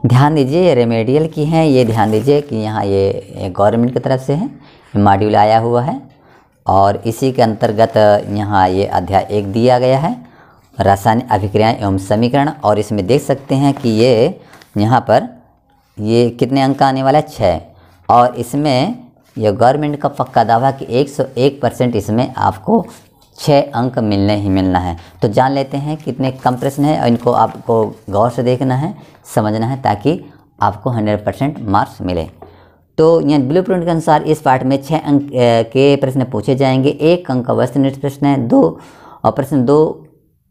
ध्यान दीजिए ये रेमेडियल की हैं, ये ध्यान दीजिए कि यहाँ ये गवर्नमेंट की तरफ से है, मॉड्यूल आया हुआ है और इसी के अंतर्गत यहाँ ये अध्याय 1 दिया गया है, रासायनिक अभिक्रियाएं एवं समीकरण। और इसमें देख सकते हैं कि ये यहाँ पर ये कितने अंक आने वाला है, 6। और इसमें ये गवर्नमेंट का पक्का दावा कि 101% इसमें आपको 6 अंक मिलने ही मिलना है। तो जान लेते हैं कितने कम प्रश्न हैं और इनको आपको गौर से देखना है, समझना है, ताकि आपको 100% मार्क्स मिले। तो यहाँ ब्लूप्रिंट के अनुसार इस पाठ में 6 अंक के प्रश्न पूछे जाएंगे। 1 अंक का वस्तुनिष्ठ प्रश्न है, 2 प्रश्न 2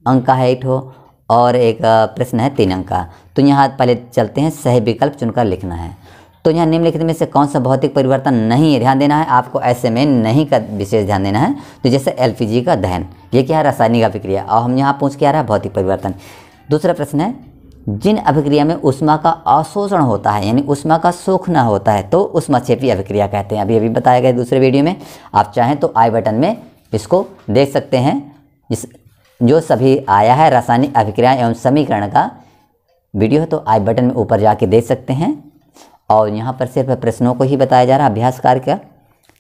अंक का है एक हो, और एक प्रश्न है 3 अंक का। तो यहाँ पहले चलते हैं, सही विकल्प चुनकर लिखना है। तो यहाँ निम्नलिखित में से कौन सा भौतिक परिवर्तन नहीं है, ध्यान देना है आपको, ऐसे में नहीं का विशेष ध्यान देना है। तो जैसे LPG का दहन, ये क्या है, रासायनिक अभिक्रिया, और हम यहाँ पूछ के आ रहा है भौतिक परिवर्तन। दूसरा प्रश्न है, जिन अभिक्रिया में ऊष्मा का अवशोषण होता है, यानी ऊष्मा का सोखना होता है, तो ऊष्माक्षेपी अभिक्रिया कहते हैं। अभी बताया गया दूसरे वीडियो में, आप चाहें तो आई बटन में इसको देख सकते हैं। इस जो सभी आया है रासायनिक अभिक्रिया एवं समीकरण का वीडियो, तो आई बटन में ऊपर जाके देख सकते हैं। और यहाँ पर सिर्फ प्रश्नों को ही बताया जा रहा है, अभ्यास कार्य का।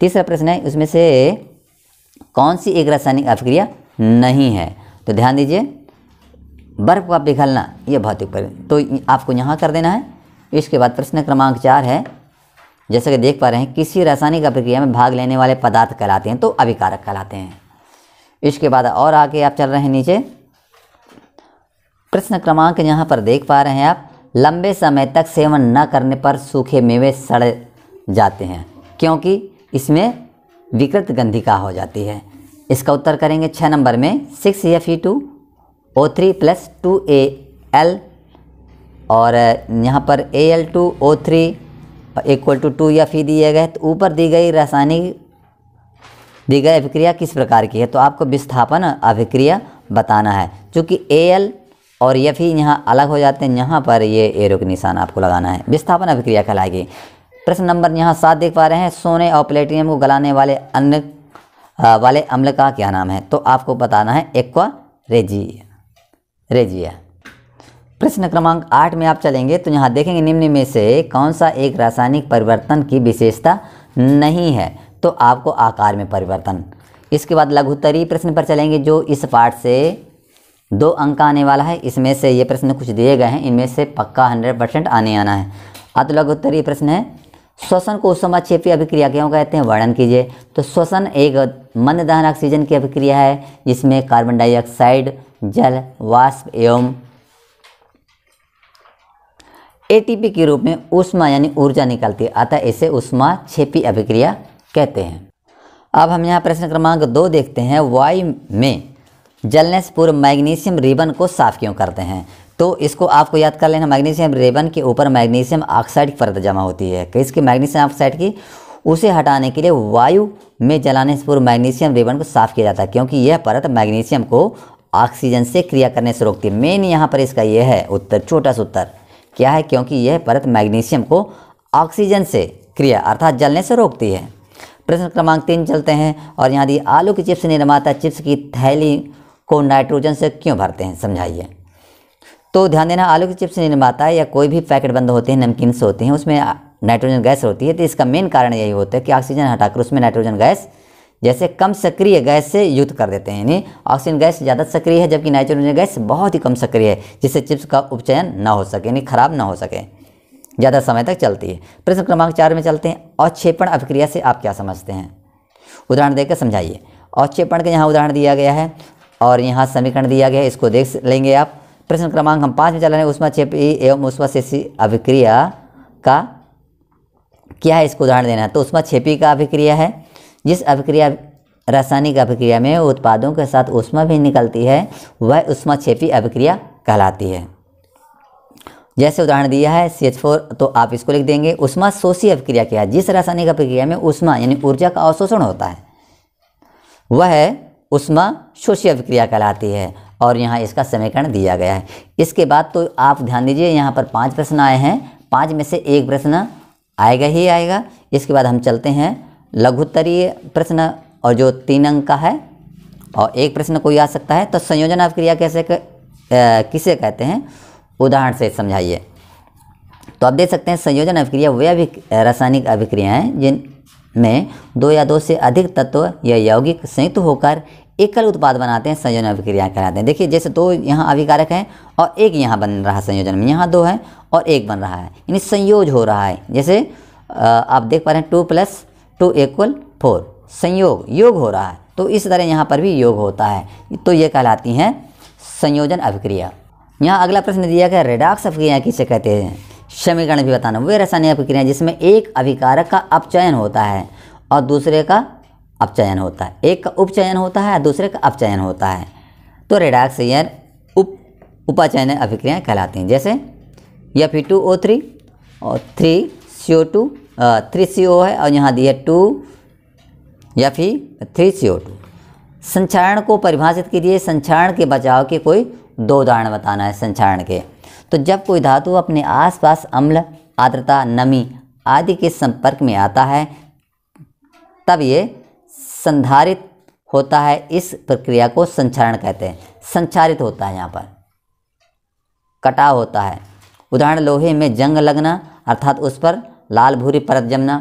तीसरा प्रश्न है, उसमें से कौन सी एक रासायनिक अभिक्रिया नहीं है। तो ध्यान दीजिए, बर्फ का पिघलना, ये भौतिक परिवर्तन, तो आपको यहाँ कर देना है। इसके बाद प्रश्न क्रमांक 4 है, जैसे कि देख पा रहे हैं, किसी रासायनिक अभिक्रिया में भाग लेने वाले पदार्थ कहलाते हैं, तो अभिकारक कहलाते हैं। इसके बाद और आगे आप चल रहे हैं नीचे, प्रश्न क्रमांक यहाँ पर देख पा रहे हैं आप, लंबे समय तक सेवन न करने पर सूखे मेवे सड़ जाते हैं क्योंकि इसमें विकृत गंधिका हो जाती है। इसका उत्तर करेंगे 6 नंबर में, 6Fe2O3 + 2Al, और यहाँ पर Al2O3 = 2 या फी दिए गए। तो ऊपर दी गई अभिक्रिया किस प्रकार की है, तो आपको विस्थापन अभिक्रिया बताना है। चूँकि Al और Fe यहाँ अलग हो जाते हैं, यहाँ पर ये एरो के निशान आपको लगाना है, विस्थापन अभिक्रिया कहलाएगी। प्रश्न नंबर यहाँ 7 देख पा रहे हैं, सोने और प्लेटिनियम को गलाने वाले अम्ल का क्या नाम है, तो आपको बताना है एक्वा रेजिया। प्रश्न क्रमांक 8 में आप चलेंगे, तो यहाँ देखेंगे निम्न में से कौन सा एक रासायनिक परिवर्तन की विशेषता नहीं है, तो आपको आकार में परिवर्तन। इसके बाद लघुत्तरीय प्रश्न पर चलेंगे, जो इस पाठ से 2 अंक आने वाला है। इसमें से ये प्रश्न कुछ दिए गए हैं, इनमें से पक्का 100% आना है। अतः लघुत्तरीय प्रश्न है, श्वसन को ऊष्माक्षेपी अभिक्रिया क्यों कहते हैं, वर्णन कीजिए। तो श्वसन एक मंद दहन ऑक्सीजन की अभिक्रिया है, जिसमें कार्बन डाइऑक्साइड, जल, वाष्प एवं ATP के रूप में ऊष्मा यानी ऊर्जा निकलती है, अतः इसे ऊष्माक्षेपी अभिक्रिया कहते हैं। अब हम यहाँ प्रश्न क्रमांक 2 देखते हैं, वायु में जलने से पूर्व मैग्नीशियम रिबन को साफ क्यों करते हैं। तो इसको आपको याद कर लेना, मैग्नीशियम रिबन के ऊपर मैग्नीशियम ऑक्साइड की परत जमा होती है, किसकी, मैग्नीशियम ऑक्साइड की। उसे हटाने के लिए वायु में जलाने से पूर्व मैग्नीशियम रिबन को साफ किया जाता है, क्योंकि यह परत मैग्नीशियम को ऑक्सीजन से क्रिया करने से रोकती है। मेन यहाँ पर इसका यह है उत्तर, छोटा सा उत्तर क्या है, क्योंकि यह परत मैग्नीशियम को ऑक्सीजन से क्रिया अर्थात जलने से रोकती है। प्रश्न क्रमांक 3 चलते हैं, और यहाँ दी, आलू की चिप्स निर्माता चिप्स की थैली को नाइट्रोजन से क्यों भरते हैं, समझाइए। तो ध्यान देना, आलू की चिप्स निर्माता या कोई भी पैकेट बंद होते हैं, नमकीन से होते हैं, उसमें नाइट्रोजन गैस होती है। तो इसका मेन कारण यही होता है कि ऑक्सीजन हटाकर उसमें नाइट्रोजन गैस जैसे कम सक्रिय गैस से युक्त कर देते हैं, यानी ऑक्सीजन गैस ज़्यादा सक्रिय है जबकि नाइट्रोजन गैस बहुत ही कम सक्रिय है, जिससे चिप्स का उपचयन ना हो सके, यानी खराब ना हो सके, ज़्यादा समय तक चलती है। प्रश्न क्रमांक 4 में चलते हैं, अवक्षेपण अभिक्रिया से आप क्या समझते हैं, उदाहरण देकर समझाइए। अवक्षेपण का यहाँ उदाहरण दिया गया है और यहाँ समीकरण दिया गया है, इसको देख लेंगे आप। प्रश्न क्रमांक हम 5 में चल रहे हैं, ऊष्माक्षेपी एवं ऊष्माक्षेपी अभिक्रिया का क्या है, इसको उदाहरण देना है। तो ऊष्माक्षेपी का अभिक्रिया है, जिस अभिक्रिया रासायनिक अभिक्रिया में उत्पादों के साथ ऊष्मा भी निकलती है, वह ऊष्माक्षेपी अभिक्रिया कहलाती है। जैसे उदाहरण दिया है CH4, तो आप इसको लिख देंगे। ऊष्माशोषी अभिक्रिया क्या है, जिस रासायनिक अभिक्रिया में ऊष्मा यानी ऊर्जा का अवशोषण होता है, वह ऊष्माशोषी अभिक्रिया कहलाती है, और यहाँ इसका समीकरण दिया गया है। इसके बाद तो आप ध्यान दीजिए, यहाँ पर 5 प्रश्न आए हैं, 5 में से एक प्रश्न आएगा ही आएगा। इसके बाद हम चलते हैं लघुत्तरीय प्रश्न, और जो 3 अंक का है, और एक प्रश्न कोई आ सकता है। तो संयोजन अभिक्रिया किसे कहते हैं, उदाहरण से समझाइए। तो आप देख सकते हैं संयोजन अभिक्रिया वे रासायनिक अभिक्रिया हैं जिनमें 2 या 2 से अधिक तत्व या यौगिक संयुक्त होकर एकल उत्पाद बनाते हैं, संयोजन अभिक्रिया कहलाते हैं। देखिए जैसे 2 यहाँ अभिकारक हैं और एक यहाँ बन रहा है संयोजन में, यहाँ 2 है और एक बन रहा है, यानी संयोज हो रहा है। जैसे आप देख पा रहे हैं 2 + 2 = 4, संयोग योग हो रहा है। तो इस तरह यहाँ पर भी योग होता है, तो ये कहलाती हैं संयोजन अभिक्रिया। यहाँ अगला प्रश्न दिया गया रेडॉक्स अभिक्रिया किसे कहते हैं, समीकरण भी बताना। वे रासायनिक अभिक्रिया जिसमें एक अभिकारक का अपचयन होता है और दूसरे का अपचयन होता है, एक का उपचयन होता है और दूसरे का अपचयन होता है, तो रेडॉक्स या उपचयन अभिक्रियाएं कहलाती हैं। जैसे Fe2O3 और 3CO2 3CO है और यहाँ दिया 2 Fe3CO2। संक्षारण को परिभाषित कीजिए। संक्षारण के बचाव के कोई 2 उदाहरण बताना है संक्षारण के। तो जब कोई धातु अपने आसपास अम्ल, आर्द्रता, नमी आदि के संपर्क में आता है तब ये संधारित होता है। इस प्रक्रिया को संक्षारण कहते हैं। संक्षारित होता है, यहाँ पर कटाव होता है। उदाहरण लोहे में जंग लगना अर्थात उस पर लाल भूरी परत जमना।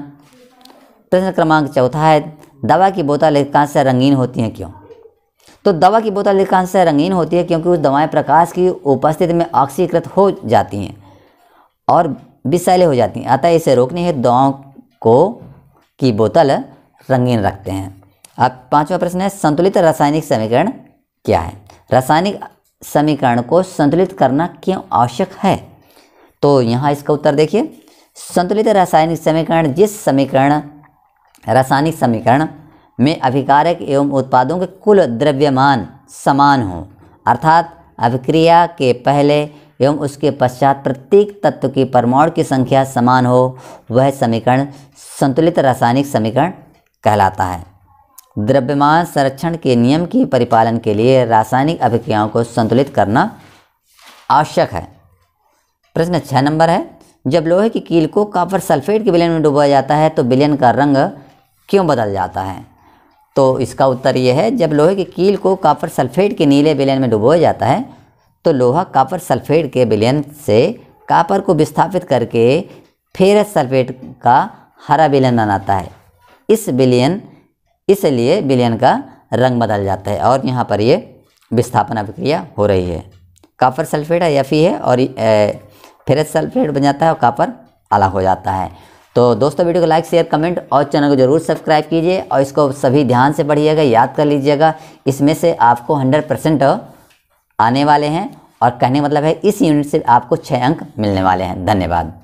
प्रश्न क्रमांक 4 है दवा की बोतल अधिकांश से रंगीन होती हैं क्यों। तो दवा की बोतल अधिकांश से रंगीन होती है क्योंकि उस दवाएं प्रकाश की उपस्थिति में ऑक्सीकृत हो जाती हैं और विषैले हो जाती हैं, अतः इसे रोकने हेतु दवाओं को की बोतल रंगीन रखते हैं। अब 5वां प्रश्न है संतुलित रासायनिक समीकरण क्या है। रासायनिक समीकरण को संतुलित करना क्यों आवश्यक है। तो यहाँ इसका उत्तर देखिए, संतुलित रासायनिक समीकरण जिस रासायनिक समीकरण में अभिकारक एवं उत्पादों के कुल द्रव्यमान समान हो, अर्थात अभिक्रिया के पहले एवं उसके पश्चात प्रत्येक तत्व की परमाणु की संख्या समान हो, वह समीकरण संतुलित रासायनिक समीकरण कहलाता है। द्रव्यमान संरक्षण के नियम के परिपालन के लिए रासायनिक अभिक्रियाओं को संतुलित करना आवश्यक है। प्रश्न 6 नंबर है जब लोहे की कील को कॉपर सल्फेट के विलयन में डुबाया जाता है तो विलयन का रंग क्यों बदल जाता है। तो इसका उत्तर यह है जब लोहे की कील को कॉपर सल्फेट के नीले विलयन में डुबोया जाता है तो लोहा कॉपर सल्फेट के विलयन से कॉपर को विस्थापित करके फेरस सल्फेट का हरा विलयन बनाता है। इसलिए विलयन का रंग बदल जाता है और यहाँ पर ये विस्थापन अभिक्रिया हो रही है। कॉपर सल्फेट Fe है और फेरस सल्फेट बन जाता है और कॉपर अलग हो जाता है। तो दोस्तों वीडियो को लाइक शेयर कमेंट और चैनल को जरूर सब्सक्राइब कीजिए और इसको सभी ध्यान से पढ़िएगा, याद कर लीजिएगा। इसमें से आपको 100% आने वाले हैं और कहने मतलब है इस यूनिट से आपको 6 अंक मिलने वाले हैं। धन्यवाद।